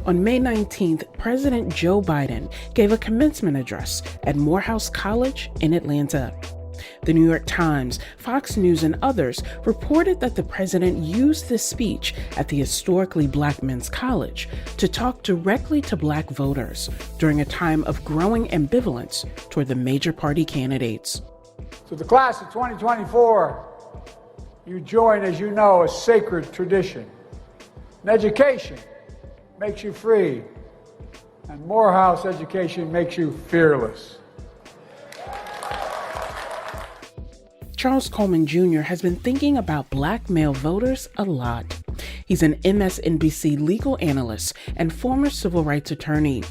On May 19th, President Joe Biden gave a commencement address at Morehouse College in Atlanta. The New York Times, Fox News, and others reported that the president used this speech at the historically Black men's college to talk directly to Black voters during a time of growing ambivalence toward the major party candidates. To the class of 2024, you join, as you know, a sacred tradition. An education makes you free, and Morehouse education makes you fearless. Charles Coleman Jr. has been thinking about Black male voters a lot. He's an MSNBC legal analyst and former civil rights attorney.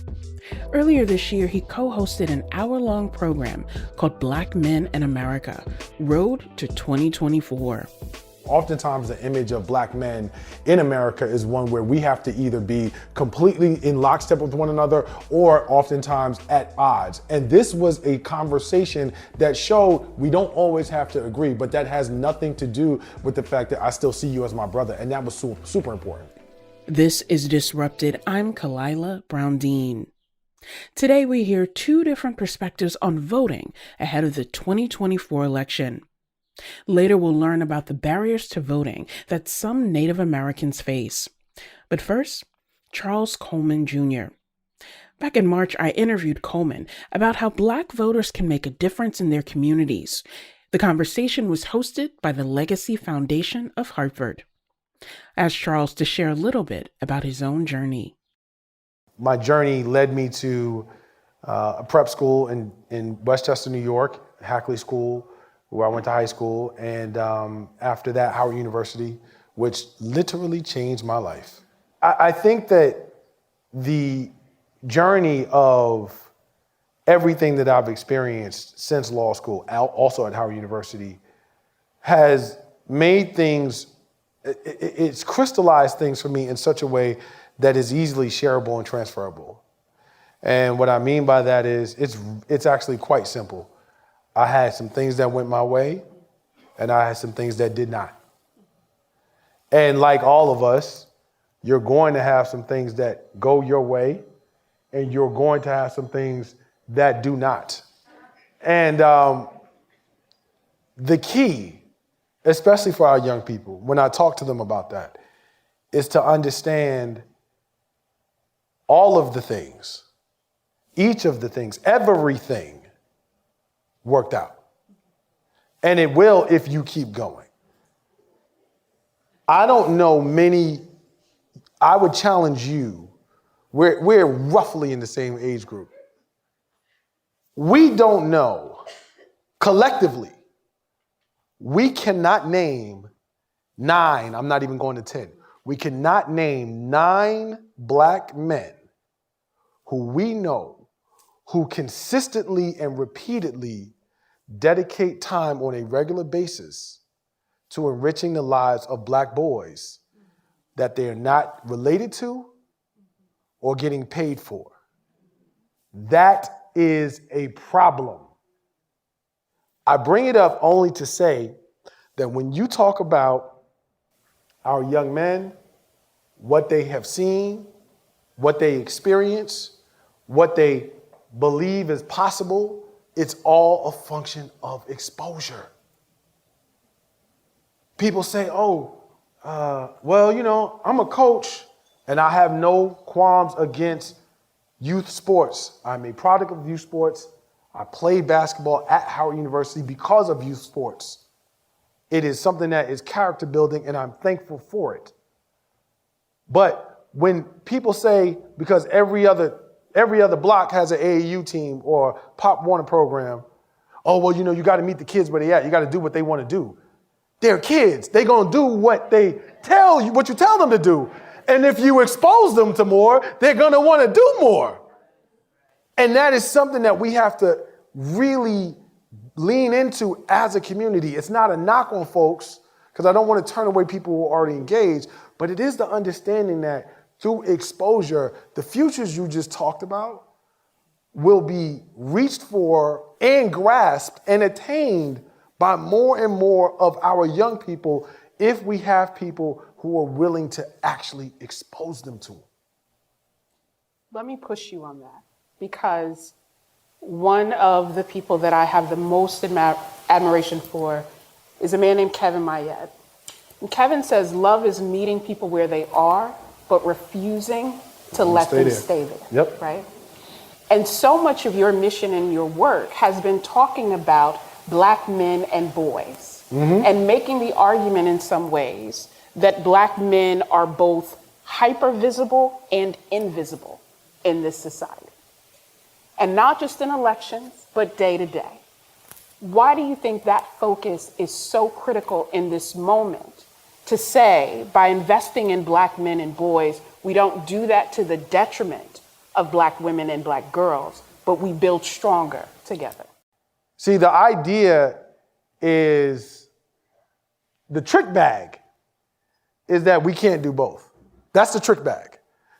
Earlier this year, he co-hosted an hour-long program called Black Men in America, Road to 2024. Oftentimes the image of Black men in America is one where we have to either be completely in lockstep with one another or oftentimes at odds. And this was a conversation that showed we don't always have to agree, but that has nothing to do with the fact that I still see you as my brother. And that was super important. This is Disrupted. I'm Kalila Brown-Dean. Today we hear two different perspectives on voting ahead of the 2024 election. Later, we'll learn about the barriers to voting that some Native Americans face. But first, Charles Coleman Jr. Back in March, I interviewed Coleman about how Black voters can make a difference in their communities. The conversation was hosted by the Legacy Foundation of Hartford. I asked Charles to share a little bit about his own journey. My journey led me to a prep school in Westchester, New York, Hackley School, where I went to high school, and after that, Howard University, which literally changed my life. I think that the journey of everything that I've experienced since law school, also at Howard University, has made things, it's crystallized things for me in such a way that is easily shareable and transferable. And what I mean by that is it's actually quite simple. I had some things that went my way, and I had some things that did not. And like all of us, you're going to have some things that go your way, and you're going to have some things that do not. And the key, especially for our young people, when I talk to them about that, is to understand all of the things, each of the things, everything worked out. And it will if you keep going. I don't know many, I would challenge you, we're roughly in the same age group. We don't know, collectively, we cannot name 9, I'm not even going to 10, we cannot name 9 Black men who we know who consistently and repeatedly dedicate time on a regular basis to enriching the lives of Black boys that they're not related to or getting paid for. That is a problem. I bring it up only to say that when you talk about our young men, what they have seen, what they experience, what they believe is possible, it's all a function of exposure. People say, well, you know, I'm a coach and I have no qualms against youth sports. I'm a product of youth sports. I played basketball at Howard University because of youth sports. It is something that is character building and I'm thankful for it. But when people say, because every other block has an AAU team or Pop Warner program, oh, well, you know, you got to meet the kids where they at. You got to do what they want to do. They're kids. They're going to do what they tell you, what you tell them to do. And if you expose them to more, they're going to want to do more. And that is something that we have to really lean into as a community. It's not a knock on folks, because I don't want to turn away people who are already engaged, but it is the understanding that through exposure, the futures you just talked about will be reached for and grasped and attained by more and more of our young people if we have people who are willing to actually expose them to them. Let me push you on that, because one of the people that I have the most admiration for is a man named Kevin Mayed. And Kevin says love is meeting people where they are, but refusing to let them stay there. Yep. Right? And so much of your mission and your work has been talking about Black men and boys, and making the argument in some ways that Black men are both hyper visible and invisible in this society. And not just in elections, but day to day. Why do you think that focus is so critical in this moment, to say by investing in Black men and boys, we don't do that to the detriment of Black women and Black girls, but we build stronger together? See, the idea is, the trick bag is that we can't do both. That's the trick bag.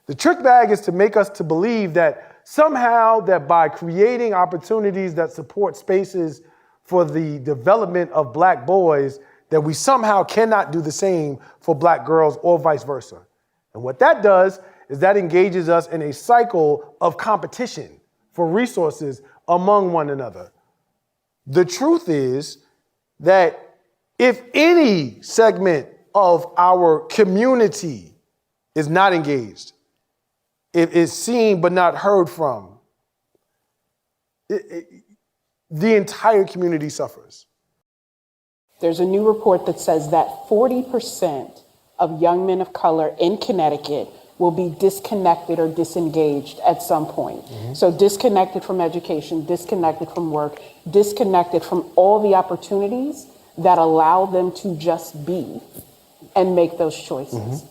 The trick bag is to make us to believe that somehow that by creating opportunities that support spaces for the development of Black boys, that we somehow cannot do the same for Black girls or vice versa. And what that does is that engages us in a cycle of competition for resources among one another. The truth is that if any segment of our community is not engaged, it is seen but not heard from, the entire community suffers. There's a new report that says that 40% of young men of color in Connecticut will be disconnected or disengaged at some point. So disconnected from education, disconnected from work, disconnected from all the opportunities that allow them to just be and make those choices.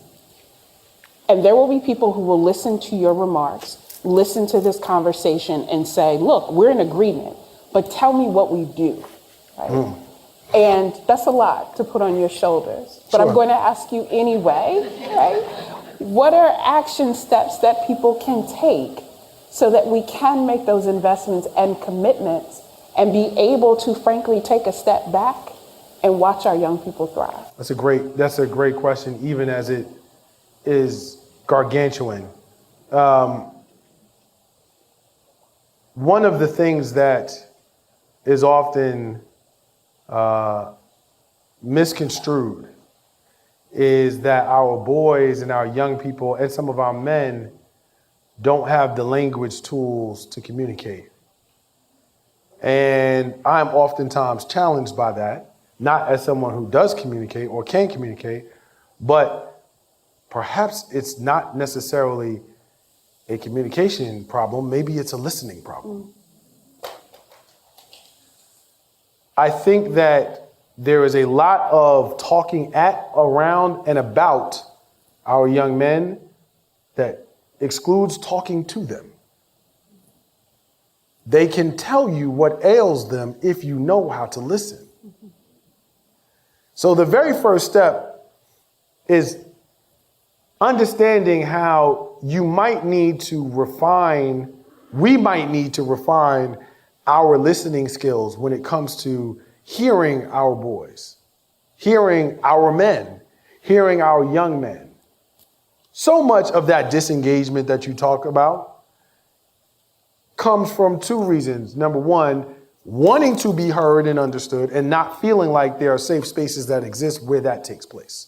And there will be people who will listen to your remarks, listen to this conversation and say, look, we're in agreement, but tell me what we do, right? And that's a lot to put on your shoulders, but I'm going to ask you anyway, right? What are action steps that people can take so that we can make those investments and commitments and be able to, frankly, take a step back and watch our young people thrive? That's a great question, even as it is gargantuan. One of the things that is often misconstrued is that our boys and our young people and some of our men don't have the language tools to communicate. And I'm oftentimes challenged by that, not as someone who does communicate or can communicate, but perhaps it's not necessarily a communication problem, maybe it's a listening problem. I think that there is a lot of talking at, around, and about our young men that excludes talking to them. They can tell you what ails them if you know how to listen. So the very first step is understanding how you might need to refine, we might need to refine our listening skills when it comes to hearing our boys, hearing our men, hearing our young men. So much of that disengagement that you talk about comes from two reasons. Number one, wanting to be heard and understood and not feeling like there are safe spaces that exist where that takes place.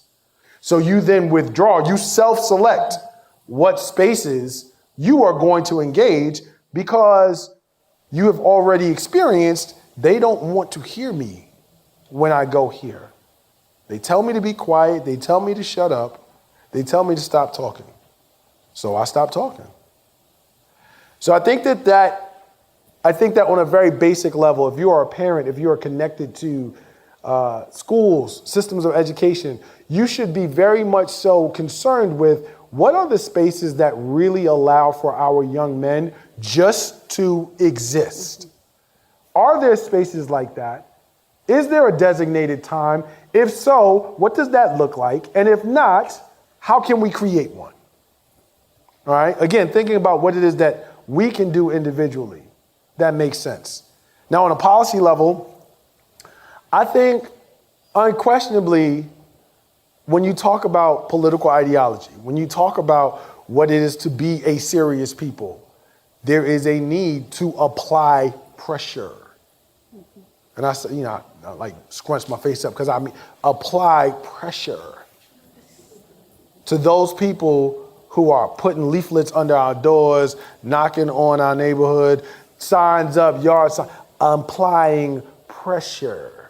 So you then withdraw, you self-select what spaces you are going to engage because you have already experienced they don't want to hear me when I go here. They tell me to be quiet. They tell me to shut up. They tell me to stop talking. So I stop talking. So I think that on a very basic level, if you are a parent, if you are connected to schools, systems of education, you should be very much so concerned with what are the spaces that really allow for our young men just to exist. Are there spaces like that? Is there a designated time? If so, what does that look like? And if not, how can we create one? All right. Again, thinking about what it is that we can do individually. That makes sense. Now, on a policy level, I think unquestionably, when you talk about political ideology, when you talk about what it is to be a serious people, there is a need to apply pressure. And I said, I like scrunch my face up because I mean, apply pressure to those people who are putting leaflets under our doors, knocking on our neighborhood, signs up, yard signs, applying pressure.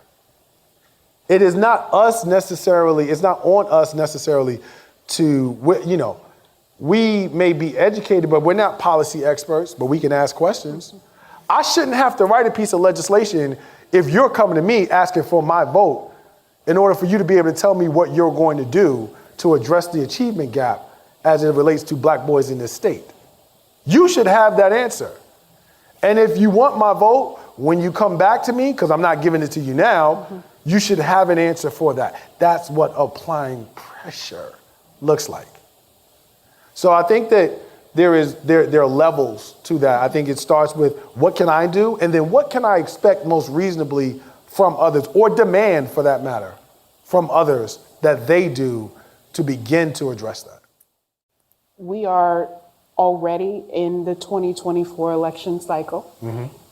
It is not us necessarily, it's not on us necessarily to, we may be educated, but we're not policy experts, but we can ask questions. I shouldn't have to write a piece of legislation if you're coming to me asking for my vote in order for you to be able to tell me what you're going to do to address the achievement gap as it relates to black boys in this state. You should have that answer. And if you want my vote, when you come back to me, because I'm not giving it to you now, you should have an answer for that. That's what applying pressure looks like. So I think that there are levels to that. I think it starts with what can I do? And then what can I expect most reasonably from others, or demand for that matter, from others that they do to begin to address that. We are already in the 2024 election cycle.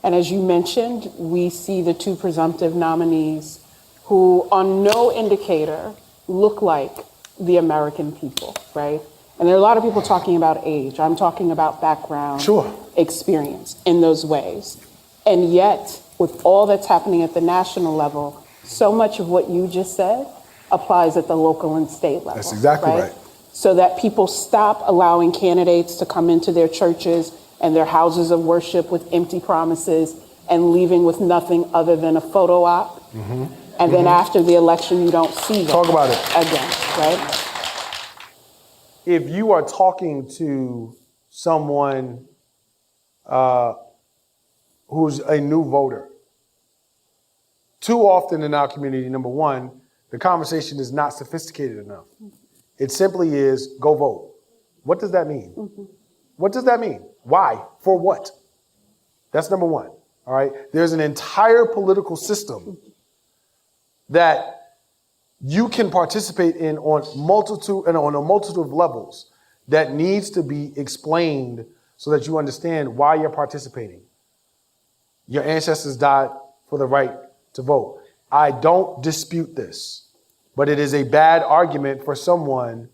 And as you mentioned, we see the two presumptive nominees who on no indicator look like the American people, right? And there are a lot of people talking about age. I'm talking about background, experience in those ways. And yet, with all that's happening at the national level, so much of what you just said applies at the local and state level. That's exactly right. So that people stop allowing candidates to come into their churches and their houses of worship with empty promises and leaving with nothing other than a photo op. And then after the election, you don't see that. Talk about it. Again, right? If you are talking to someone who's a new voter, too often in our community, number one, the conversation is not sophisticated enough. It simply is, go vote. What does that mean? What does that mean? Why? For what? That's number one, all right? There's an entire political system that you can participate in on a multitude of levels that needs to be explained so that you understand why you're participating. Your ancestors died for the right to vote. I don't dispute this. But it is a bad argument for someone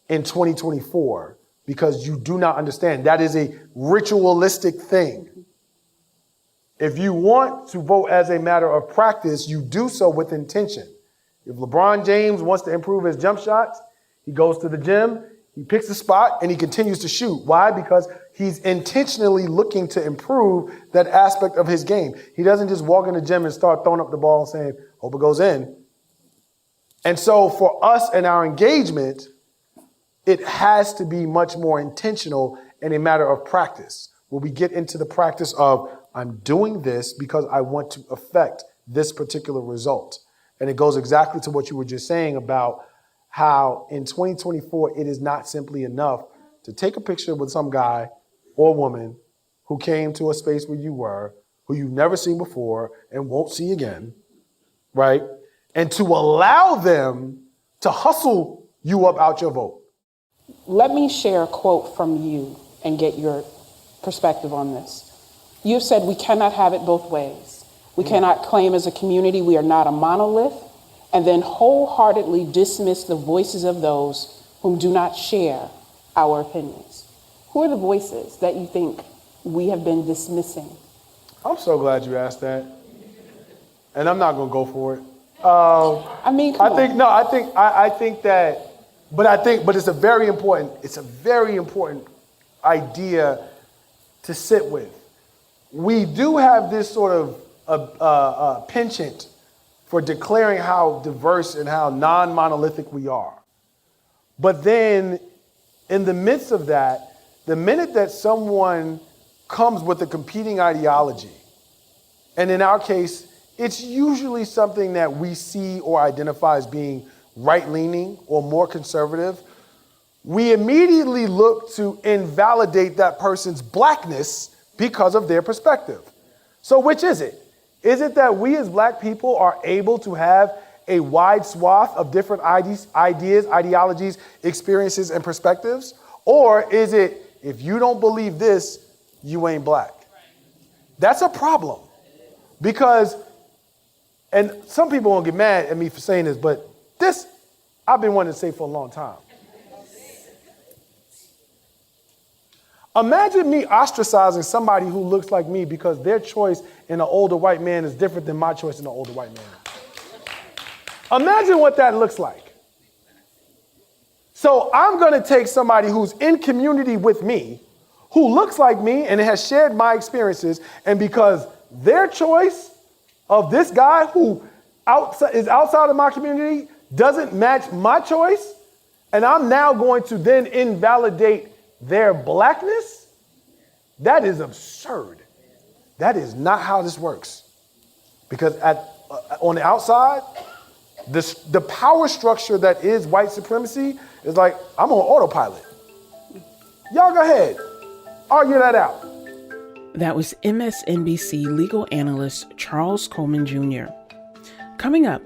in 2024 because you do not understand. That is a ritualistic thing. If you want to vote as a matter of practice, you do so with intention. If LeBron James wants to improve his jump shots, he goes to the gym, he picks a spot, and he continues to shoot. Why? Because he's intentionally looking to improve that aspect of his game. He doesn't just walk in the gym and start throwing up the ball and saying, hope it goes in. And so for us and our engagement, it has to be much more intentional and a matter of practice, where we get into the practice of, I'm doing this because I want to affect this particular result. And it goes exactly to what you were just saying about how in 2024, it is not simply enough to take a picture with some guy or woman who came to a space where you were, who you've never seen before and won't see again, right? And to allow them to hustle you up out your vote. Let me share a quote from you and get your perspective on this. You've said we cannot have it both ways. We cannot claim as a community we are not a monolith and then wholeheartedly dismiss the voices of those whom do not share our opinions. Who are the voices that you think we have been dismissing? I'm so glad you asked that. And I'm not going to go for it. I think that, but it's a very important idea to sit with. We do have this sort of penchant for declaring how diverse and how non-monolithic we are. But then in the midst of that, the minute that someone comes with a competing ideology, and in our case, it's usually something that we see or identify as being right-leaning or more conservative, we immediately look to invalidate that person's blackness because of their perspective. So which is it? Is it that we as black people are able to have a wide swath of different ideas, ideologies, experiences, and perspectives? Or is it, if you don't believe this, you ain't black? That's a problem. Because, and some people won't get mad at me for saying this, but this, I've been wanting to say for a long time. Imagine me ostracizing somebody who looks like me because their choice in an older white man is different than my choice in an older white man. Imagine what that looks like. So I'm going to take somebody who's in community with me, who looks like me and has shared my experiences, and because their choice of this guy who is outside of my community doesn't match my choice, and I'm now going to then invalidate their blackness, that is absurd. That is not how this works. Because on the outside, the power structure that is white supremacy is like, I'm on autopilot. Y'all go ahead, argue that out. That was MSNBC legal analyst Charles Coleman Jr. Coming up,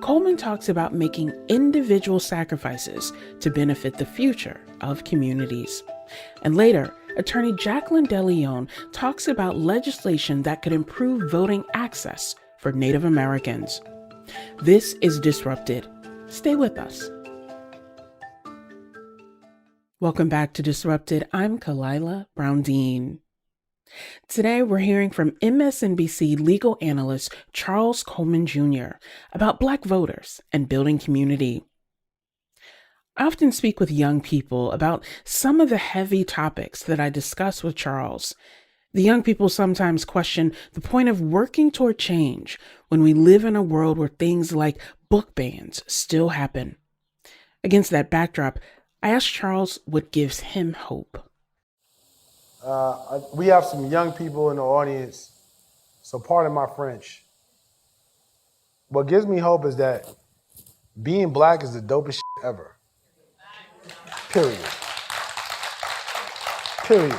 Coleman talks about making individual sacrifices to benefit the future of communities. And later, attorney Jacqueline DeLeon talks about legislation that could improve voting access for Native Americans. This is Disrupted. Stay with us. Welcome back to Disrupted. I'm Kalila Brown-Dean. Today, we're hearing from MSNBC legal analyst Charles Coleman Jr. about Black voters and building community. I often speak with young people about some of the heavy topics that I discuss with Charles. The young people sometimes question the point of working toward change when we live in a world where things like book bans still happen. Against that backdrop, I asked Charles what gives him hope. We have some young people in the audience, so pardon my French. What gives me hope is that being black is the dopest shit ever. Period. Period.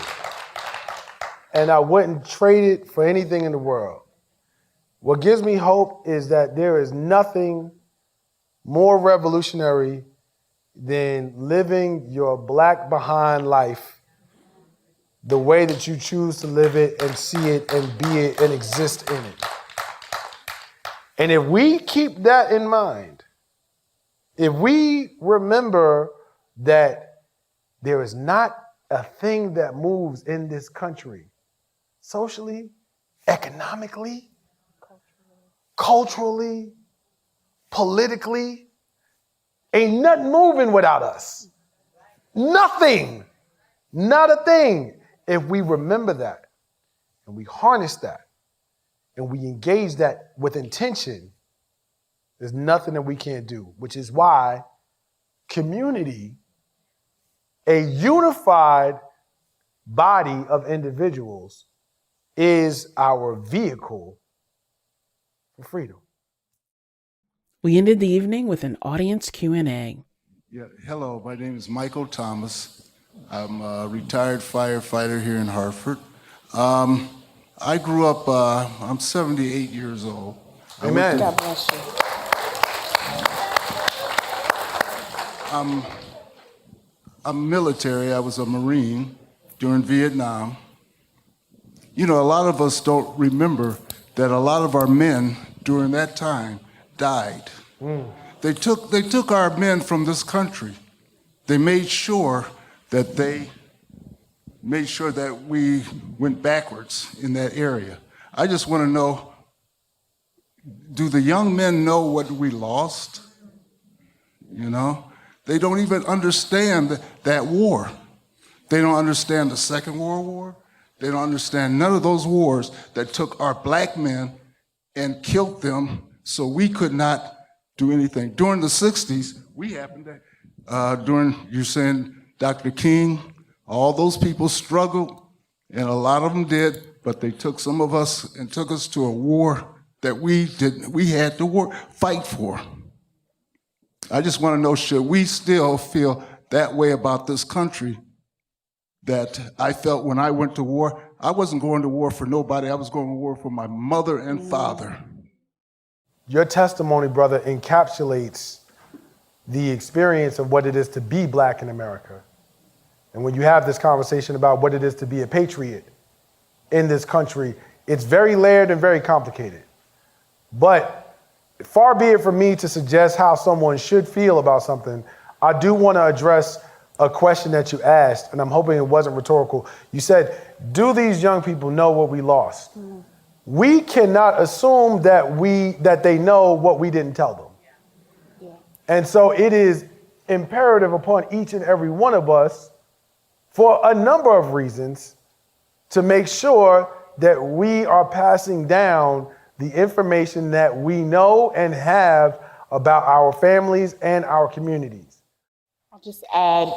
And I wouldn't trade it for anything in the world. What gives me hope is that there is nothing more revolutionary than living your black behind life the way that you choose to live it and see it and be it and exist in it. And if we keep that in mind, if we remember that there is not a thing that moves in this country, socially, economically, culturally, politically, ain't nothing moving without us. Nothing. Not a thing. If we remember that and we harness that and we engage that with intention, there's nothing that we can't do, which is why community, a unified body of individuals, is our vehicle for freedom. We ended the evening with an audience Q&A. Yeah, hello, my name is Michael Thomas. I'm a retired firefighter here in Hartford. I grew up, I'm 78 years old. Amen. God bless you. I'm military. I was a Marine during Vietnam. You know, a lot of us don't remember that a lot of our men during that time died. They took our men from this country. They made sure that we went backwards in that area. I just want to know, do the young men know what we lost? You know, they don't even understand that war. They don't understand the Second World War. They don't understand none of those wars that took our black men and killed them so we could not do anything. During the 60s, we happened to, you're saying Dr. King, all those people struggled, and a lot of them did, but they took some of us and took us to a war that we had to fight for. I just want to know, should we still feel that way about this country that I felt when I went to war? I wasn't going to war for nobody. I was going to war for my mother and father. Your testimony, brother, encapsulates the experience of what it is to be black in America. And when you have this conversation about what it is to be a patriot in this country, it's very layered and very complicated. But far be it from me to suggest how someone should feel about something. I do want to address a question that you asked, and I'm hoping it wasn't rhetorical. You said, do these young people know what we lost? Mm. We cannot assume that they know what we didn't tell them. Yeah. Yeah. And so it is imperative upon each and every one of us, for a number of reasons, to make sure that we are passing down the information that we know and have about our families and our communities. I'll just add,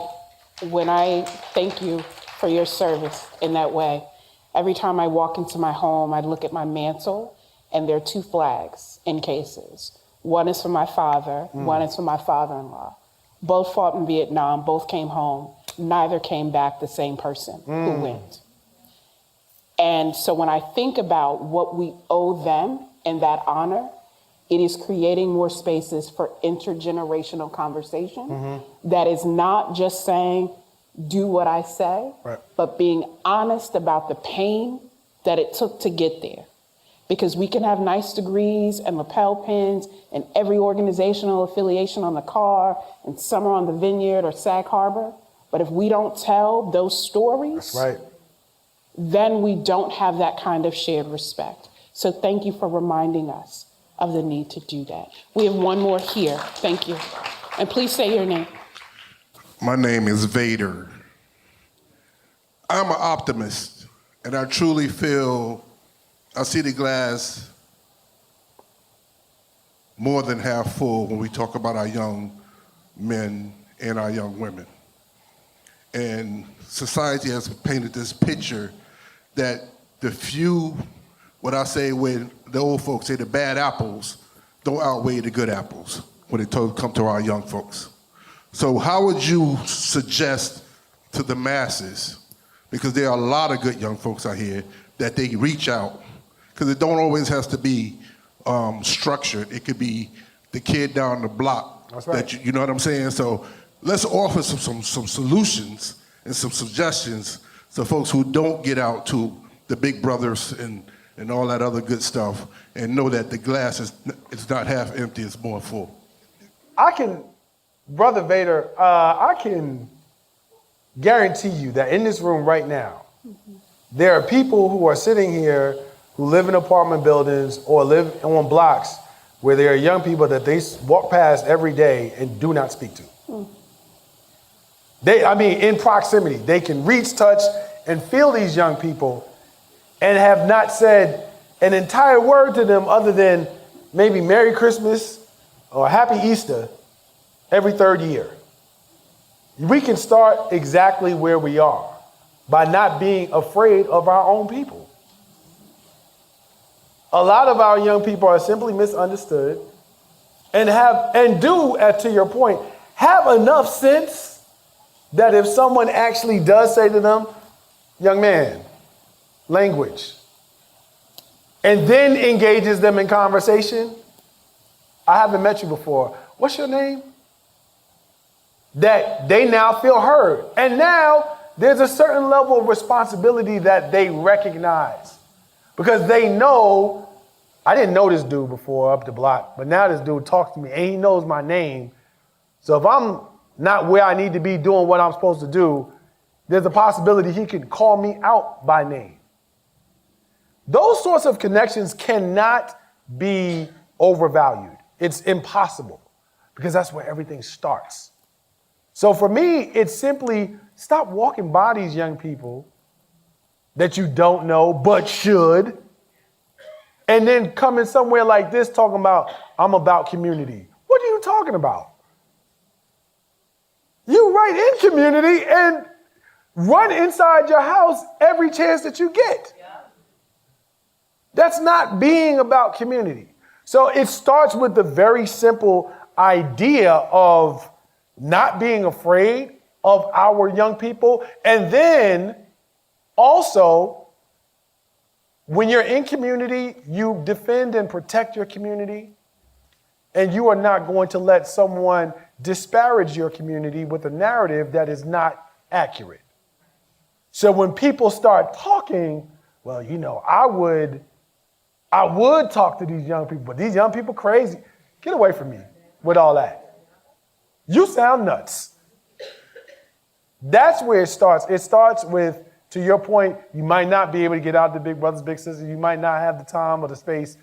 when I thank you for your service in that way. Every time I walk into my home, I look at my mantle, and there are 2 flags in cases. One is for my father, one is for my father-in-law. Both fought in Vietnam, both came home. Neither came back the same person who went. And so when I think about what we owe them in that honor, it is creating more spaces for intergenerational conversation that is not just saying, do what I say, right, but being honest about the pain that it took to get there. Because we can have nice degrees and lapel pins and every organizational affiliation on the car and summer on the Vineyard or Sag Harbor, but if we don't tell those stories, that's right, then we don't have that kind of shared respect. So thank you for reminding us of the need to do that. We have one more here. Thank you. And please say your name. My name is Vader. I'm an optimist, and I truly feel I see the glass more than half full when we talk about our young men and our young women. And society has painted this picture that the few, what I say when the old folks say the bad apples don't outweigh the good apples when it come to our young folks. So how would you suggest to the masses, because there are a lot of good young folks out here, that they reach out? Because it don't always has to be structured. It could be the kid down the block. That's right. That you know what I'm saying? So let's offer some solutions and some suggestions so folks who don't get out to the big brothers and all that other good stuff and know that the glass is not half empty, it's more full. Brother Vader, I can guarantee you that in this room right now, there are people who are sitting here who live in apartment buildings or live on blocks where there are young people that they walk past every day and do not speak to. In proximity, they can reach, touch, and feel these young people and have not said an entire word to them other than maybe Merry Christmas or Happy Easter every 3rd year. We can start exactly where we are by not being afraid of our own people. A lot of our young people are simply misunderstood and do, to your point, have enough sense that if someone actually does say to them, young man, language, and then engages them in conversation, I haven't met you before. What's your name? That they now feel heard. And now there's a certain level of responsibility that they recognize because they know, I didn't know this dude before up the block, but now this dude talks to me and he knows my name. So if I'm not where I need to be doing what I'm supposed to do, there's a possibility he could call me out by name. Those sorts of connections cannot be overvalued. It's impossible because that's where everything starts. So for me, it's simply stop walking by these young people that you don't know but should, and then coming somewhere like this talking about, I'm about community. What are you talking about? You right in community and run inside your house every chance that you get. That's not being about community. So it starts with the very simple idea of not being afraid of our young people. And then also, when you're in community, you defend and protect your community. And you are not going to let someone disparage your community with a narrative that is not accurate. So when people start talking, well, you know, I would talk to these young people, but these young people crazy. Get away from me with all that. You sound nuts. That's where it starts. It starts with, to your point, you might not be able to get out to big brothers, big sisters. You might not have the time or the space,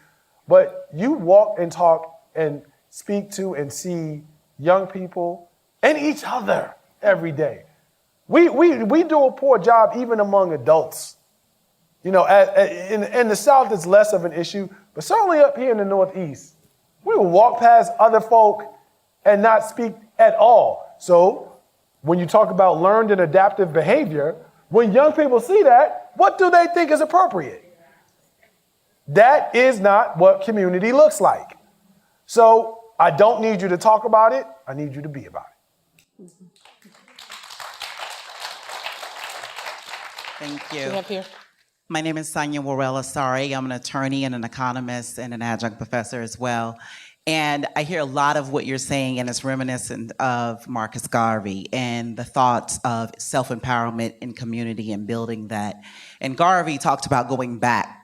but you walk and talk and speak to and see young people and each other every day. We do a poor job even among adults. You know, in the South, it's less of an issue, but certainly up here in the Northeast, we will walk past other folk and not speak at all. So when you talk about learned and adaptive behavior, when young people see that, what do they think is appropriate? That is not what community looks like. So I don't need you to talk about it. I need you to be about it. Thank you. We have here. My name is Sonia Warrell-Asari. I'm an attorney and an economist and an adjunct professor as well. And I hear a lot of what you're saying, and it's reminiscent of Marcus Garvey and the thoughts of self-empowerment in community and building that. And Garvey talked about going back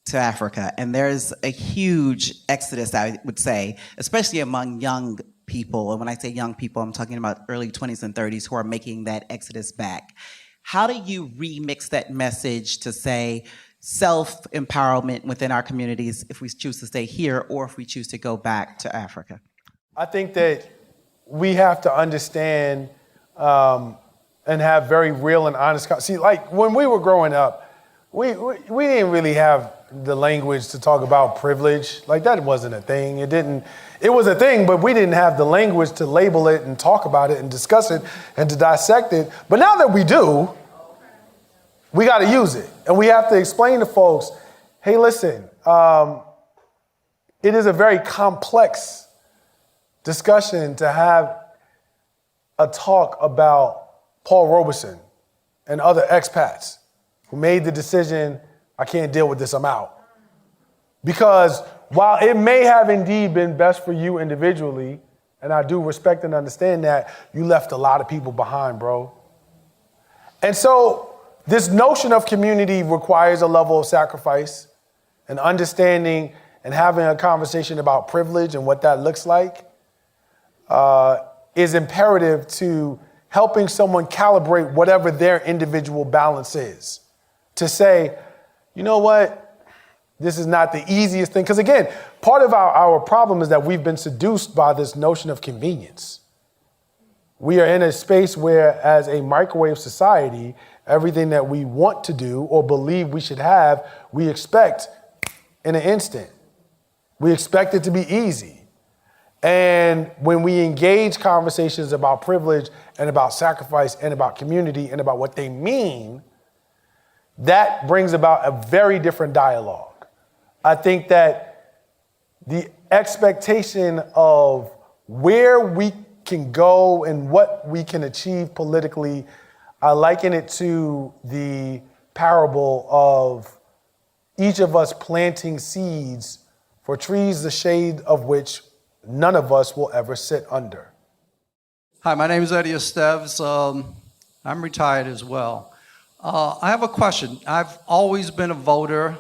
to Africa, and there's a huge exodus, I would say, especially among young people. And when I say young people, I'm talking about early 20s and 30s who are making that exodus back. How do you remix that message to say self-empowerment within our communities if we choose to stay here or if we choose to go back to Africa? I think that we have to understand and have very real and honest. See, like when we were growing up, we didn't really have the language to talk about privilege. Like that wasn't a thing. It was a thing, but we didn't have the language to label it and talk about it and discuss it and to dissect it. But now that we do, we got to use it. And we have to explain to folks, hey, listen, it is a very complex discussion to have a talk about Paul Robeson and other expats who made the decision, I can't deal with this, I'm out. Because while it may have indeed been best for you individually, and I do respect and understand that, you left a lot of people behind, bro. And so this notion of community requires a level of sacrifice and understanding and having a conversation about privilege and what that looks like is imperative to helping someone calibrate whatever their individual balance is. To say, you know what, this is not the easiest thing. Because again, part of our problem is that we've been seduced by this notion of convenience. We are in a space where, as a microwave society, everything that we want to do or believe we should have, we expect in an instant. We expect it to be easy. And when we engage conversations about privilege and about sacrifice and about community and about what they mean, that brings about a very different dialogue. I think that the expectation of where we can go and what we can achieve politically, I liken it to the parable of each of us planting seeds for trees the shade of which none of us will ever sit under. Hi, my name is Eddie Esteves. I'm retired as well. I have a question. I've always been a voter,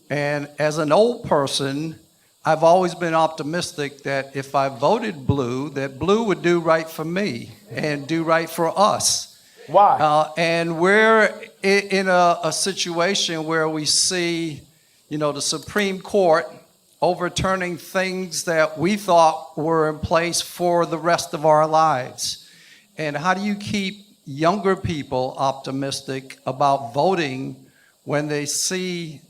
and as an old person, I've always been optimistic that if I voted blue, that blue would do right for me and do right for us. Why? And we're in a situation where we see, the Supreme Court overturning things that we thought were in place for the rest of our lives. And how do you keep younger people optimistic about voting when they see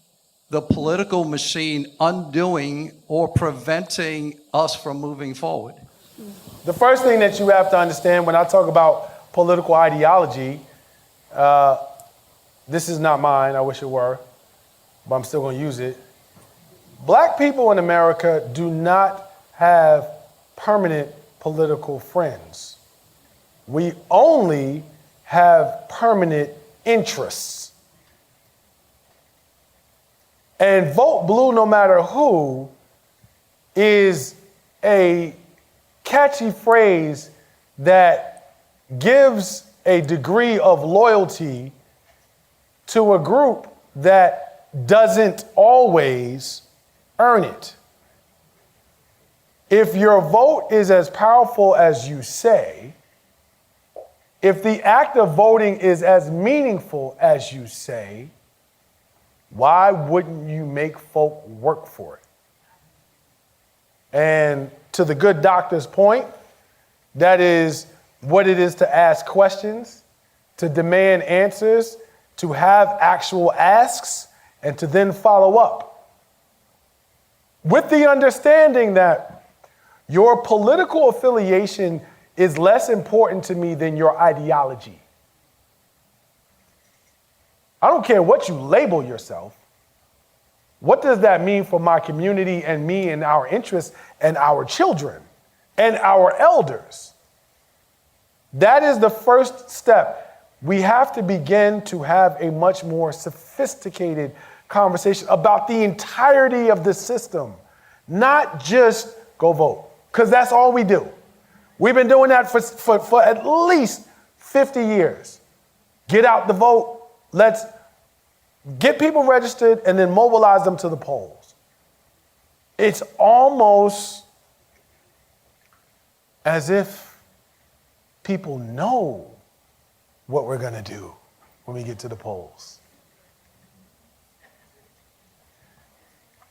the political machine undoing or preventing us from moving forward? The first thing that you have to understand when I talk about political ideology, this is not mine, I wish it were, but I'm still going to use it. Black people in America do not have permanent political friends. We only have permanent interests. And vote blue no matter who is a catchy phrase that gives a degree of loyalty to a group that doesn't always earn it. If your vote is as powerful as you say, if the act of voting is as meaningful as you say, why wouldn't you make folk work for it? And to the good doctor's point, that is what it is to ask questions, to demand answers, to have actual asks, and to then follow up. With the understanding that your political affiliation is less important to me than your ideology. I don't care what you label yourself. What does that mean for my community and me and our interests and our children and our elders? That is the first step. We have to begin to have a much more sophisticated conversation about the entirety of the system, not just go vote, because that's all we do. We've been doing that for at least 50 years. Get out the vote. Let's get people registered and then mobilize them to the polls. It's almost as if people know what we're going to do when we get to the polls.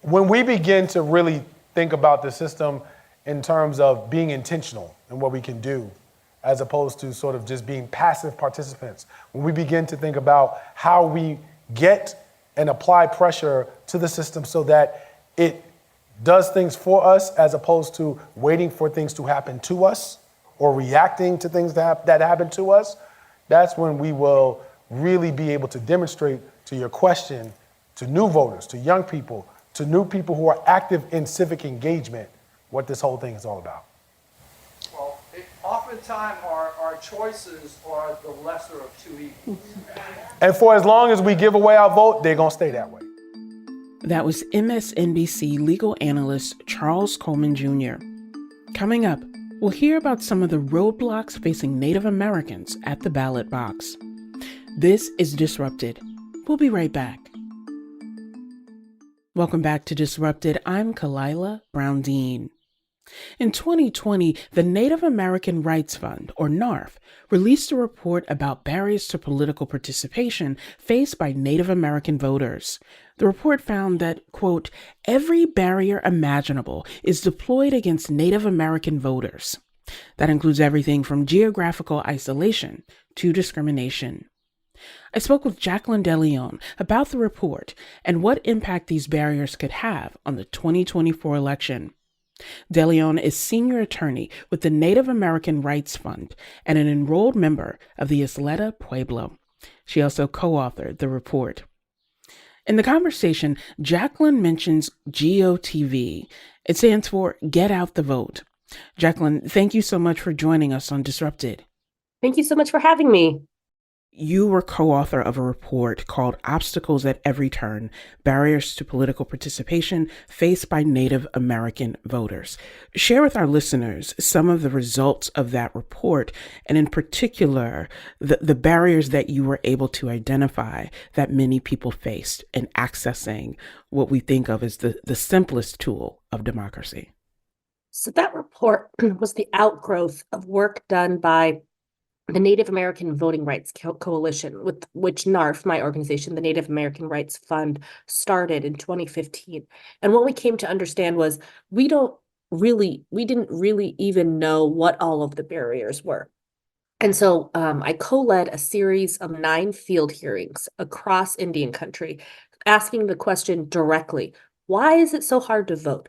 When we begin to really think about the system in terms of being intentional in what we can do, as opposed to sort of just being passive participants, when we begin to think about how we get and apply pressure to the system so that it does things for us as opposed to waiting for things to happen to us or reacting to things that happen to us, that's when we will really be able to demonstrate, to your question, to new voters, to young people, to new people who are active in civic engagement, what this whole thing is all about. Well, oftentimes our choices are the lesser of two evils. And for as long as we give away our vote, they're going to stay that way. That was MSNBC legal analyst Charles Coleman Jr. Coming up, we'll hear about some of the roadblocks facing Native Americans at the ballot box. This is Disrupted. We'll be right back. Welcome back to Disrupted. I'm Kalila Brown-Dean. In 2020, the Native American Rights Fund, or NARF, released a report about barriers to political participation faced by Native American voters. The report found that, quote, every barrier imaginable is deployed against Native American voters. That includes everything from geographical isolation to discrimination. I spoke with Jacqueline DeLeon about the report and what impact these barriers could have on the 2024 election. DeLeon is senior attorney with the Native American Rights Fund and an enrolled member of the Isleta Pueblo. She also co-authored the report. In the conversation, Jacqueline mentions GOTV. It stands for Get Out the Vote. Jacqueline, thank you so much for joining us on Disrupted. Thank you so much for having me. You were co-author of a report called Obstacles at Every Turn, Barriers to Political Participation Faced by Native American Voters. Share with our listeners some of the results of that report, and in particular, the barriers that you were able to identify that many people faced in accessing what we think of as the simplest tool of democracy. So that report was the outgrowth of work done by the Native American Voting Rights Coalition, with which NARF, my organization, the Native American Rights Fund, started in 2015. And what we came to understand was we didn't really even know what all of the barriers were. And so I co-led a series of 9 field hearings across Indian country, asking the question directly, why is it so hard to vote?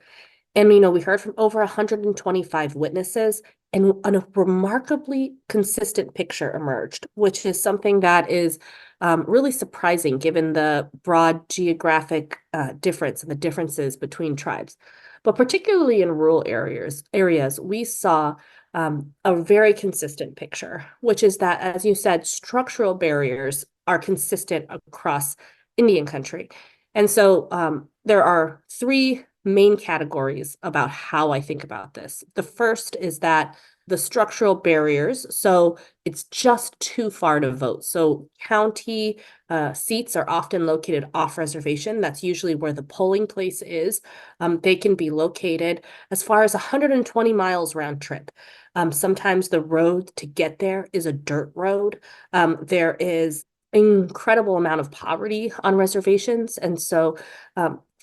And, we heard from over 125 witnesses, and a remarkably consistent picture emerged, which is something that is really surprising given the broad geographic difference and the differences between tribes. But particularly in rural areas, we saw a very consistent picture, which is that, as you said, structural barriers are consistent across Indian country. And so there are 3 main categories about how I think about this. The first is that the structural barriers. So it's just too far to vote. So county seats are often located off reservation. That's usually where the polling place is. They can be located as far as 120 miles round trip. Sometimes the road to get there is a dirt road. There is incredible amount of poverty on reservations, and so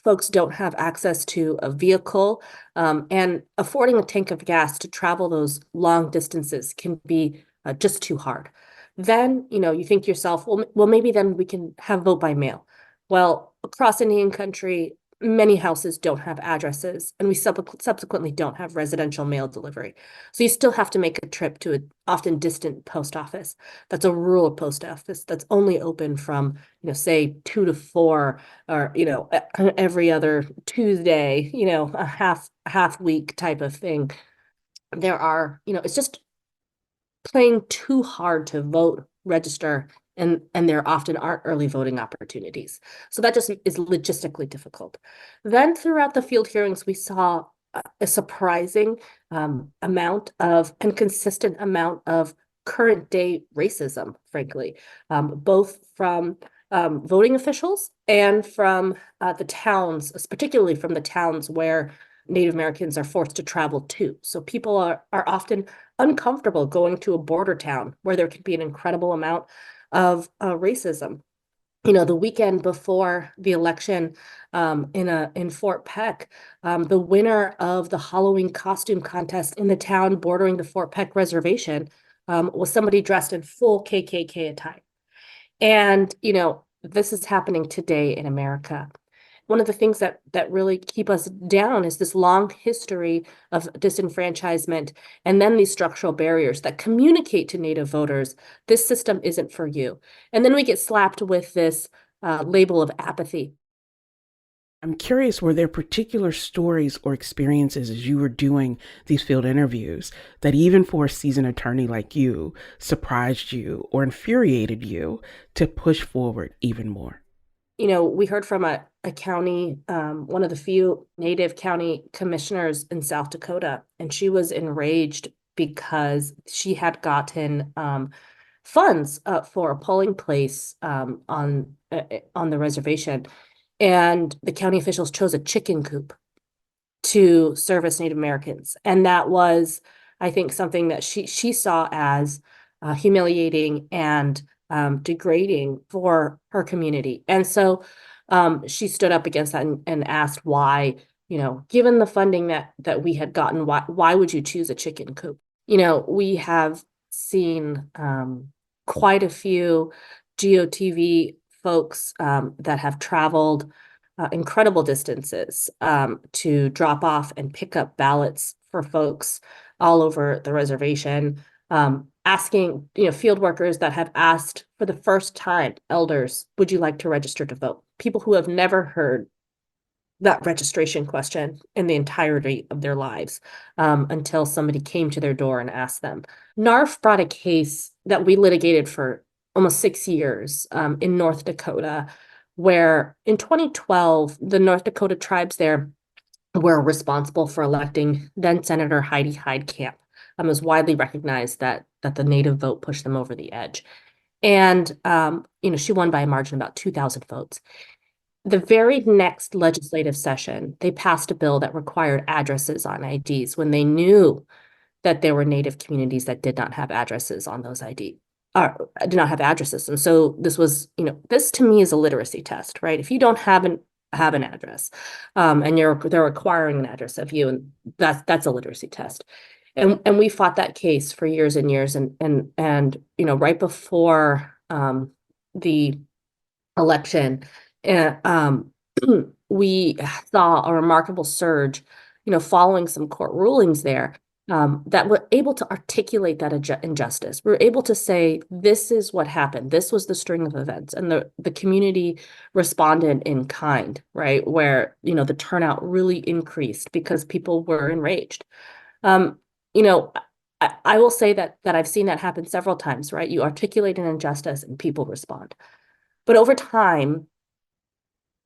folks don't have access to a vehicle, and affording a tank of gas to travel those long distances can be just too hard. Then, you think to yourself, well, maybe then we can have vote by mail. Well, across Indian country, many houses don't have addresses, and we subsequently don't have residential mail delivery. So you still have to make a trip to an often distant post office. That's a rural post office that's only open from, say 2 to 4, or, every other Tuesday, a half week type of thing. There are, it's just playing too hard to vote, register, and there often aren't early voting opportunities. So that just is logistically difficult. Then throughout the field hearings, we saw a surprising amount of and consistent amount of current day racism, frankly, both from voting officials and from the towns, particularly from the towns where Native Americans are forced to travel to. So people are often uncomfortable going to a border town where there can be an incredible amount of racism. The weekend before the election in Fort Peck, the winner of the Halloween costume contest in the town bordering the Fort Peck reservation was somebody dressed in full KKK attire. And, this is happening today in America. One of the things that really keep us down is this long history of disenfranchisement, and then these structural barriers that communicate to Native voters, this system isn't for you. And then we get slapped with this label of apathy. I'm curious, were there particular stories or experiences as you were doing these field interviews that even for a seasoned attorney like you surprised you or infuriated you to push forward even more? We heard from a county, one of the few Native county commissioners in South Dakota, and she was enraged because she had gotten funds for a polling place on the reservation, and the county officials chose a chicken coop to service Native Americans, and that was, I think, something that she saw as humiliating and degrading for her community. And so she stood up against that and asked why, given the funding that we had gotten, why would you choose a chicken coop? We have seen quite a few GOTV folks that have traveled incredible distances to drop off and pick up ballots for folks all over the reservation, asking, field workers that have asked for the first time, elders, would you like to register to vote? People who have never heard that registration question in the entirety of their lives until somebody came to their door and asked them. NARF brought a case that we litigated for almost 6 years in North Dakota, where in 2012, the North Dakota tribes there were responsible for electing then Senator Heidi Heitkamp. It was widely recognized that the Native vote pushed them over the edge. And, she won by a margin of about 2,000 votes. The very next legislative session, they passed a bill that required addresses on IDs when they knew that there were Native communities that did not have addresses on those ID, or did not have addresses. And so this was, this to me is a literacy test, right? If you don't have an address, and they're requiring an address of you, and that's a literacy test. And we fought that case for years and years, and right before the election, we saw a remarkable surge, following some court rulings there, that were able to articulate that injustice. We were able to say, this is what happened. This was the string of events. And the community responded in kind, right? Where, the turnout really increased because people were enraged. I will say that I've seen that happen several times, right? You articulate an injustice and people respond. But over time,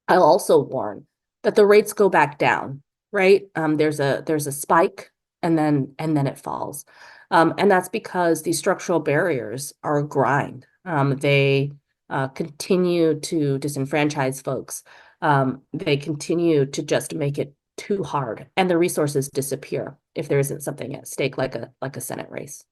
I'll also warn that the rates go back down, right? There's a spike and then it falls. And that's because these structural barriers are a grind. They continue to disenfranchise folks. They continue to just make it too hard, and the resources disappear if there isn't something at stake like a Senate race.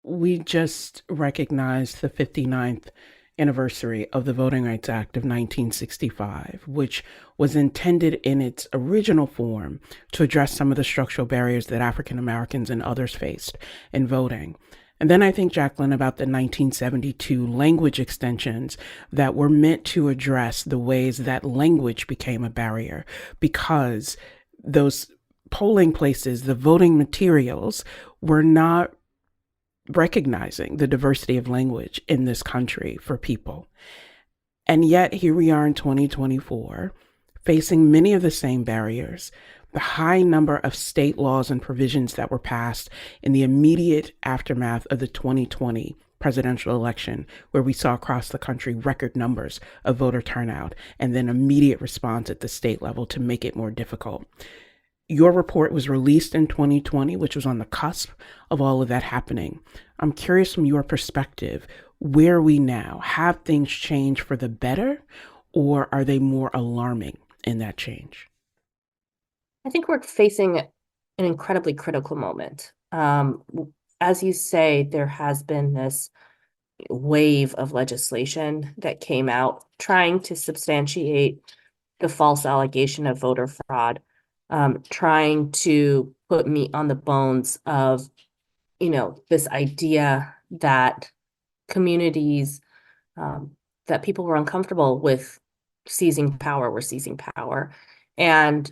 We just recognized the 59th anniversary of the Voting Rights Act of 1965, which was intended in its original form to address some of the structural barriers that African Americans and others faced in voting. And then I think, Jacqueline, about the 1972 language extensions that were meant to address the ways that language became a barrier, because those polling places, the voting materials, were not recognizing the diversity of language in this country for people. And yet here we are in 2024, facing many of the same barriers. The high number of state laws and provisions that were passed in the immediate aftermath of the 2020 presidential election, where we saw across the country record numbers of voter turnout, and then immediate response at the state level to make it more difficult. Your report was released in 2020, which was on the cusp of all of that happening. I'm curious from your perspective, where are we now? Have things changed for the better, or are they more alarming in that change? I think we're facing an incredibly critical moment. As you say, there has been this wave of legislation that came out trying to substantiate the false allegation of voter fraud, trying to put meat on the bones of, this idea that communities, that people were uncomfortable with seizing power, were seizing power. And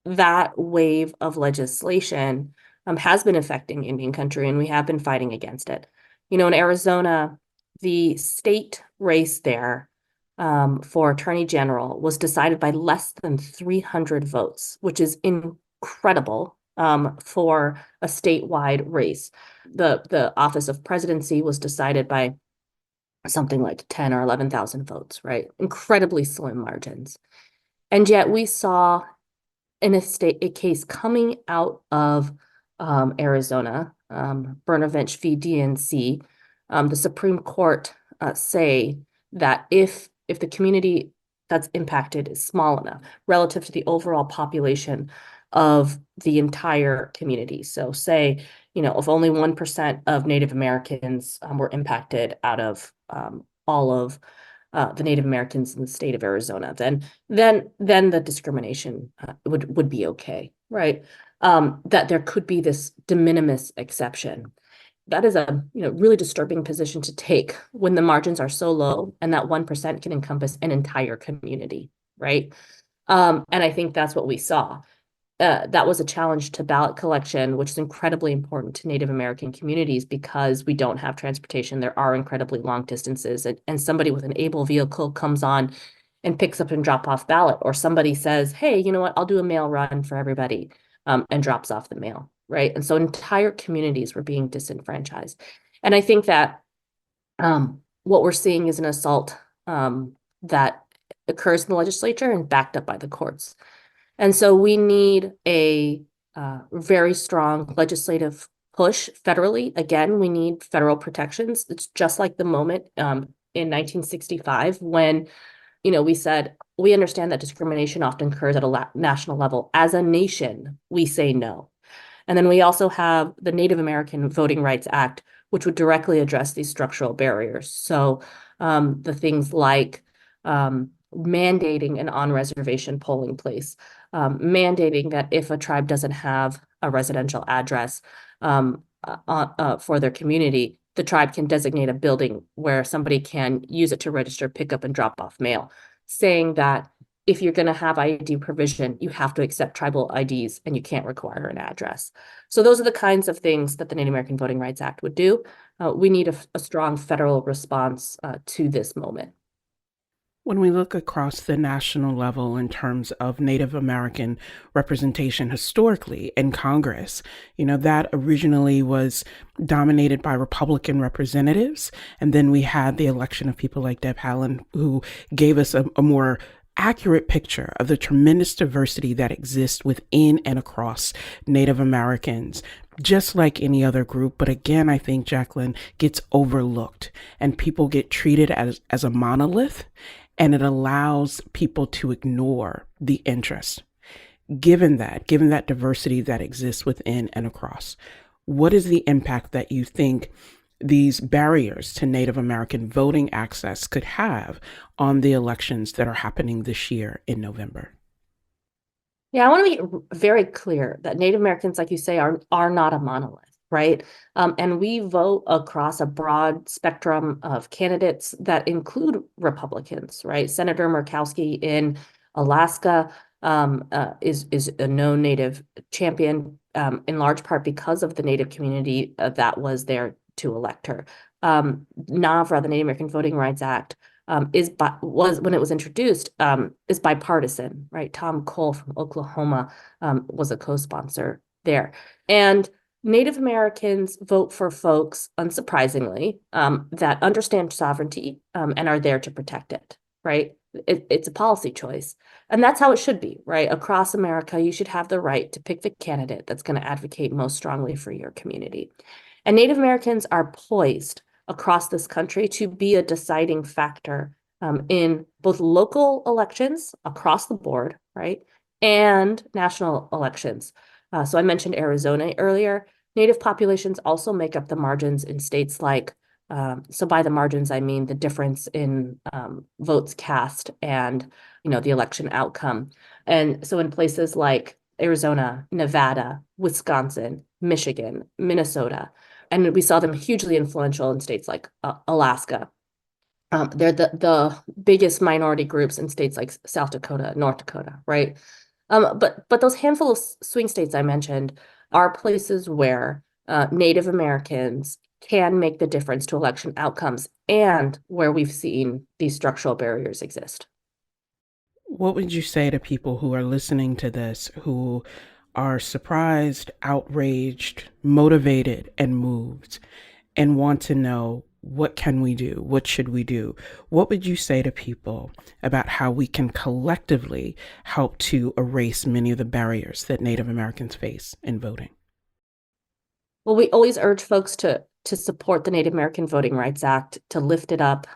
that wave of legislation has been affecting Indian country, and we have been fighting against it. In Arizona, the state race there for attorney general was decided by less than 300 votes, which is incredible for a statewide race. The office of presidency was decided by something like 10 or 11,000 votes, right? Incredibly slim margins. And yet we saw in a case coming out of Arizona, Brnovich v. DNC, the Supreme Court say that if the community that's impacted is small enough relative to the overall population of the entire community. So say, if only 1% of Native Americans were impacted out of all of the Native Americans in the state of Arizona, then the discrimination would be okay, right? That there could be this de minimis exception. That is a really disturbing position to take when the margins are so low, and that 1% can encompass an entire community, right? And I think that's what we saw. That was a challenge to ballot collection, which is incredibly important to Native American communities because we don't have transportation. There are incredibly long distances, and somebody with an able vehicle comes on and picks up and drop off ballot, or somebody says, hey, you know what, I'll do a mail run for everybody, and drops off the mail, right? And so entire communities were being disenfranchised. And I think that what we're seeing is an assault that occurs in the legislature and backed up by the courts. And so we need a very strong legislative push federally. Again, we need federal protections. It's just like the moment in 1965 when, we said, we understand that discrimination often occurs at a national level. As a nation, we say no. And then we also have the Native American Voting Rights Act, which would directly address these structural barriers. So the things like mandating an on-reservation polling place, mandating that if a tribe doesn't have a residential address for their community, the tribe can designate a building where somebody can use it to register, pick up, and drop off mail, saying that if you're going to have ID provision, you have to accept tribal IDs and you can't require an address. So those are the kinds of things that the Native American Voting Rights Act would do. We need a strong federal response to this moment. When we look across the national level in terms of Native American representation historically in Congress, that originally was dominated by Republican representatives. And then we had the election of people like Deb Haaland, who gave us a more accurate picture of the tremendous diversity that exists within and across Native Americans, just like any other group. But again, I think, Jacqueline, gets overlooked and people get treated as a monolith, and it allows people to ignore the interest. Given that diversity that exists within and across, what is the impact that you think these barriers to Native American voting access could have on the elections that are happening this year in November? Yeah, I want to be very clear that Native Americans, like you say, are not a monolith, right? And we vote across a broad spectrum of candidates that include Republicans, right? Senator Murkowski in Alaska is a known Native champion, in large part because of the Native community that was there to elect her. NAVRA, the Native American Voting Rights Act, was when it was introduced, is bipartisan, right? Tom Cole from Oklahoma was a co-sponsor there. And Native Americans vote for folks, unsurprisingly, that understand sovereignty and are there to protect it, right? It's a policy choice. And that's how it should be, right? Across America, you should have the right to pick the candidate that's going to advocate most strongly for your community. And Native Americans are poised across this country to be a deciding factor in both local elections across the board, right, and national elections. So I mentioned Arizona earlier. Native populations also make up the margins in states like, so by the margins, I mean the difference in votes cast and, the election outcome. And so in places like Arizona, Nevada, Wisconsin, Michigan, Minnesota, and we saw them hugely influential in states like Alaska. They're the biggest minority groups in states like South Dakota, North Dakota, right? But those handful of swing states I mentioned are places where Native Americans can make the difference to election outcomes and where we've seen these structural barriers exist. What would you say to people who are listening to this, who are surprised, outraged, motivated, and moved, and want to know, what can we do? What should we do? What would you say to people about how we can collectively help to erase many of the barriers that Native Americans face in voting? Well, we always urge folks to support the Native American Voting Rights Act, to lift it up,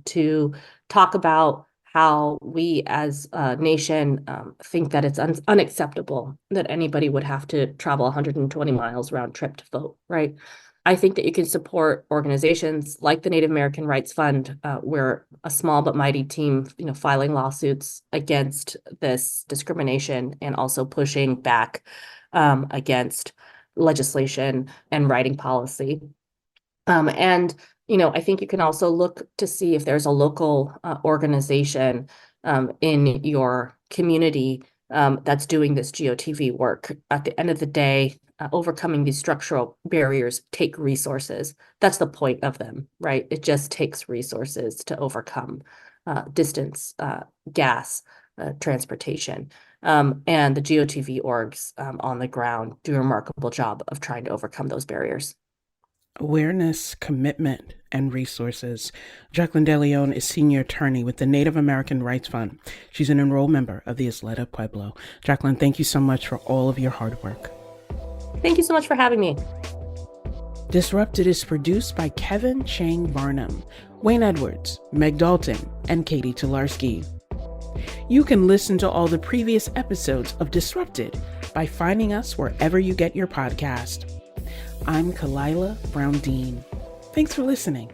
to talk about how we as a nation think that it's unacceptable that anybody would have to travel 120 miles round trip to vote, right? I think that you can support organizations like the Native American Rights Fund. We're a small but mighty team, filing lawsuits against this discrimination and also pushing back against legislation and writing policy. And I think you can also look to see if there's a local organization in your community that's doing this GOTV work. At the end of the day, overcoming these structural barriers take resources. That's the point of them, right? It just takes resources to overcome distance, gas, transportation. And the GOTV orgs on the ground do a remarkable job of trying to overcome those barriers. Awareness, commitment, and resources. Jacqueline DeLeon is senior attorney with the Native American Rights Fund. She's an enrolled member of the Isleta Pueblo. Jacqueline, thank you so much for all of your hard work. Thank you so much for having me. Disrupted is produced by Kevin Chang Varnum, Wayne Edwards, Meg Dalton, and Katie Tularski. You can listen to all the previous episodes of Disrupted by finding us wherever you get your podcast. I'm Kalila Brown-Dean. Thanks for listening.